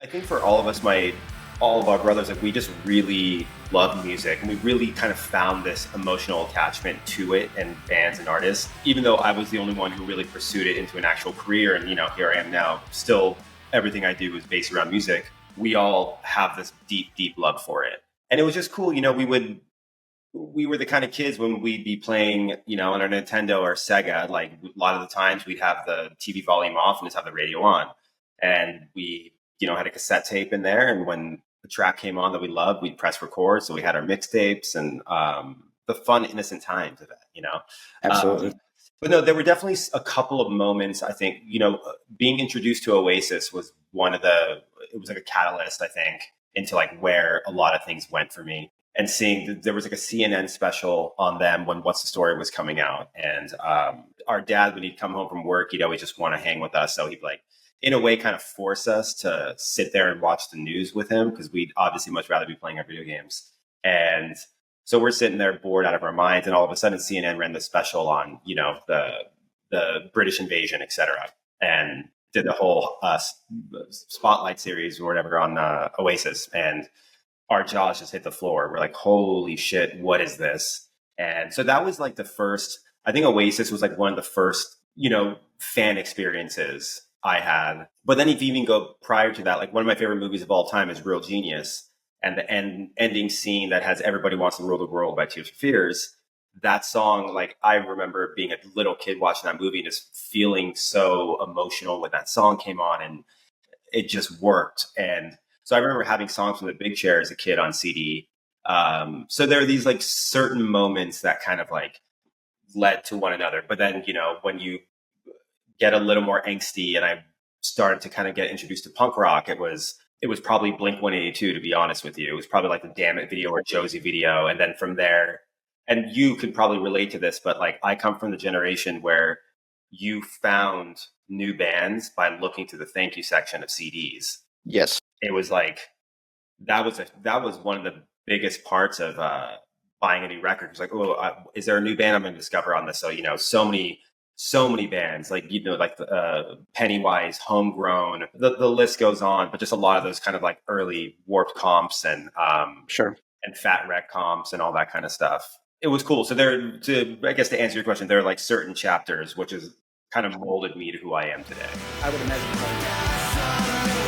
I think for all of us, all of our brothers, like we just really love music, and we really kind of found this emotional attachment to it and bands and artists. Even though I was the only one who really pursued it into an actual career, and here I am now. Still, everything I do is based around music. We all have this deep, deep love for it, and it was just cool. We were the kind of kids when we'd be playing, on our Nintendo or Sega. Like a lot of the times, we'd have the TV volume off and just have the radio on, and we had a cassette tape in there. And when the track came on that we loved, we'd press record. So we had our mixtapes and the fun, innocent times of it. Absolutely. But no, there were definitely a couple of moments. I think being introduced to Oasis was it was like a catalyst, I think, into like where a lot of things went for me. And seeing that there was like a CNN special on them when What's the Story was coming out. And our dad, when he'd come home from work, he'd always just want to hang with us. So he'd like, in a way, kind of force us to sit there and watch the news with him, because we'd obviously much rather be playing our video games. And so we're sitting there bored out of our minds, and all of a sudden CNN ran the special on, the British invasion, etc., and did the whole spotlight series or whatever on Oasis. And our jaws just hit the floor. We're like, holy shit, what is this? And so that was like the first, I think Oasis was like one of the first, fan experiences I had. But then if you even go prior to that, like one of my favorite movies of all time is Real Genius, and the ending scene that has Everybody Wants to Rule the World by Tears for Fears. That song, like I remember being a little kid watching that movie and just feeling so emotional when that song came on, and it just worked. And so I remember having songs from The Big Chair as a kid on CD. So there are these like certain moments that kind of like led to one another. But then, when you get a little more angsty and I started to kind of get introduced to punk rock, it was probably Blink-182, to be honest with you. It was probably like the Damn It video or Josie video. And then from there, and you could probably relate to this, but like I come from the generation where you found new bands by looking to the thank you section of CDs. Yes. It was like, that was one of the biggest parts of buying a new record. It was like, is there a new band I'm going to discover on this? So, so many bands, like, like Pennywise, Homegrown, the list goes on, but just a lot of those kind of like early Warped comps and Sure. and Fat Wreck comps and all that kind of stuff. It was cool. So I guess to answer your question, there are like certain chapters which has kind of molded me to who I am today. I would imagine.